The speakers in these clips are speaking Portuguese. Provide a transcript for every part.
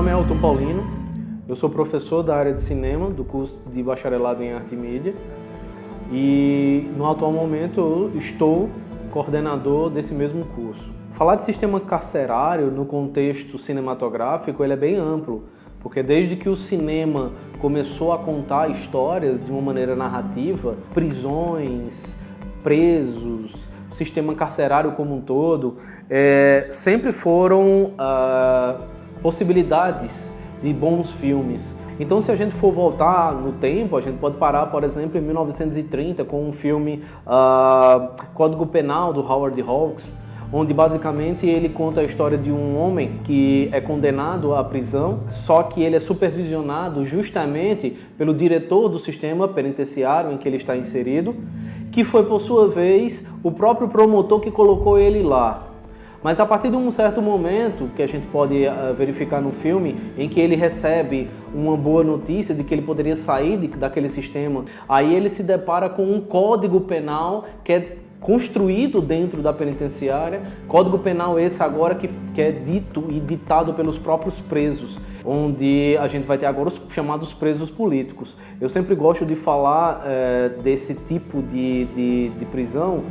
nome é Elton Paulino, eu sou professor da área de cinema, do curso de bacharelado em arte e mídia, e no atual momento eu estou coordenador desse mesmo curso. Falar de sistema carcerário no contexto cinematográfico ele é bem amplo, porque desde que o cinema começou a contar histórias de uma maneira narrativa, prisões, presos, o sistema carcerário como um todo, sempre foram possibilidades de bons filmes. Então, se a gente for voltar no tempo, a gente pode parar, por exemplo, em 1930, com um filme Código Penal, do Howard Hawks, onde basicamente ele conta a história de um homem que é condenado à prisão, só que ele é supervisionado justamente pelo diretor do sistema penitenciário em que ele está inserido, que foi, por sua vez, o próprio promotor que colocou ele lá. Mas a partir de um certo momento, que a gente pode verificar no filme, em que ele recebe uma boa notícia de que ele poderia sair daquele sistema, aí ele se depara com um código penal que é construído dentro da penitenciária, código penal esse agora que é dito e ditado pelos próprios presos, onde a gente vai ter agora os chamados presos políticos. Eu sempre gosto de falar desse tipo de prisão,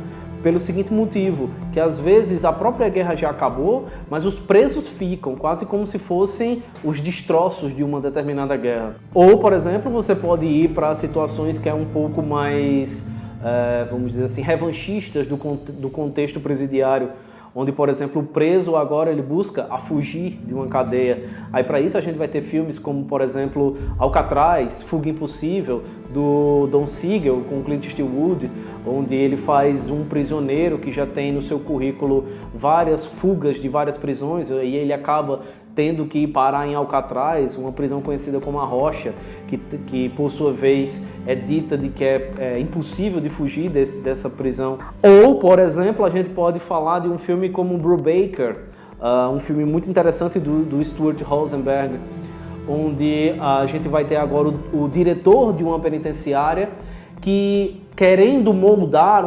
pelo seguinte motivo, que às vezes a própria guerra já acabou, mas os presos ficam, quase como se fossem os destroços de uma determinada guerra. Ou, por exemplo, você pode ir para situações que é um pouco mais, vamos dizer assim, revanchistas do contexto presidiário, onde, por exemplo, o preso agora ele busca a fugir de uma cadeia. Aí para isso a gente vai ter filmes como, por exemplo, Alcatraz, Fuga Impossível, do Don Siegel com Clint Eastwood, onde ele faz um prisioneiro que já tem no seu currículo várias fugas de várias prisões e ele acaba tendo que ir parar em Alcatraz, uma prisão conhecida como a Rocha, que por sua vez é dita de que é impossível de fugir dessa prisão. Ou, por exemplo, a gente pode falar de um filme como Brubaker, um filme muito interessante do Stuart Rosenberg, onde a gente vai ter agora o diretor de uma penitenciária que, querendo moldar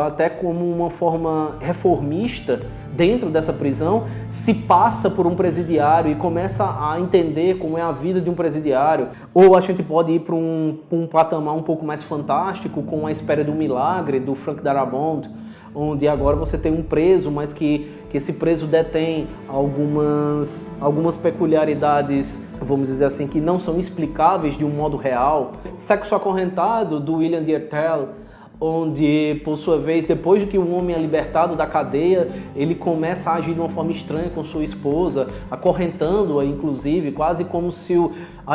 até como uma forma reformista dentro dessa prisão, se passa por um presidiário e começa a entender como é a vida de um presidiário. Ou a gente pode ir para um patamar um pouco mais fantástico, com A Espera do Milagre, do Frank Darabont, onde agora você tem um preso, mas que esse preso detém algumas peculiaridades, vamos dizer assim, que não são explicáveis de um modo real. Sexo Acorrentado, do William Diertel, onde, por sua vez, depois de que o homem é libertado da cadeia, ele começa a agir de uma forma estranha com sua esposa, acorrentando-a, inclusive, quase como se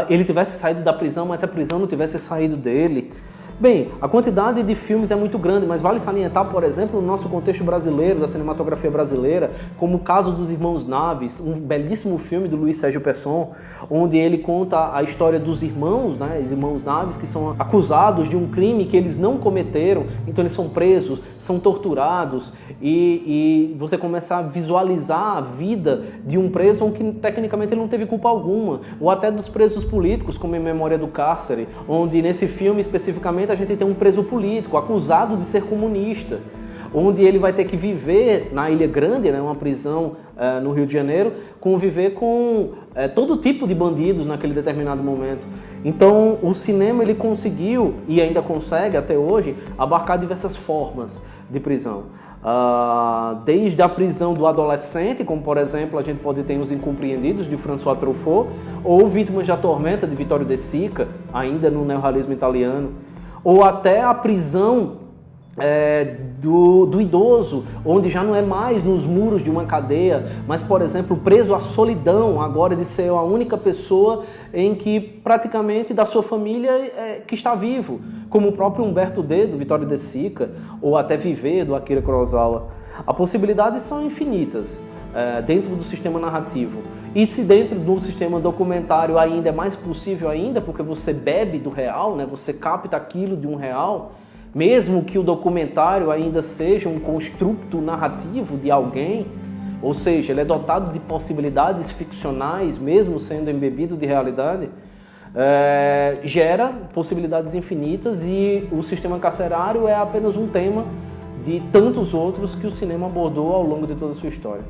ele tivesse saído da prisão, mas a prisão não tivesse saído dele. Bem, a quantidade de filmes é muito grande, mas vale salientar, por exemplo, no nosso contexto brasileiro, da cinematografia brasileira, como o caso dos Irmãos Naves, um belíssimo filme do Luiz Sérgio Pesson, onde ele conta a história dos irmãos, né, os Irmãos Naves, que são acusados de um crime que eles não cometeram, então eles são presos, são torturados, e você começa a visualizar a vida de um preso que tecnicamente ele não teve culpa alguma, ou até dos presos políticos, como em Memória do Cárcere, onde nesse filme especificamente a gente tem um preso político acusado de ser comunista, onde ele vai ter que viver na Ilha Grande, né, uma prisão no Rio de Janeiro, conviver com todo tipo de bandidos naquele determinado momento. Então o cinema ele conseguiu, e ainda consegue até hoje, abarcar diversas formas de prisão. Desde a prisão do adolescente, como por exemplo a gente pode ter Os Incompreendidos, de François Truffaut, ou Vítimas da Tormenta, de Vittorio De Sica, ainda no neorrealismo italiano, ou até a prisão do idoso, onde já não é mais nos muros de uma cadeia, mas, por exemplo, preso à solidão, agora de ser a única pessoa em que praticamente da sua família que está vivo, como o próprio Umberto D, do Vittorio De Sica, ou até Viver, do Akira Kurosawa. As possibilidades são infinitas dentro do sistema narrativo. E se dentro do sistema documentário ainda é mais possível ainda, porque você bebe do real, né? Você capta aquilo de um real, mesmo que o documentário ainda seja um construto narrativo de alguém, ou seja, ele é dotado de possibilidades ficcionais, mesmo sendo embebido de realidade, gera possibilidades infinitas, e o sistema carcerário é apenas um tema de tantos outros que o cinema abordou ao longo de toda a sua história.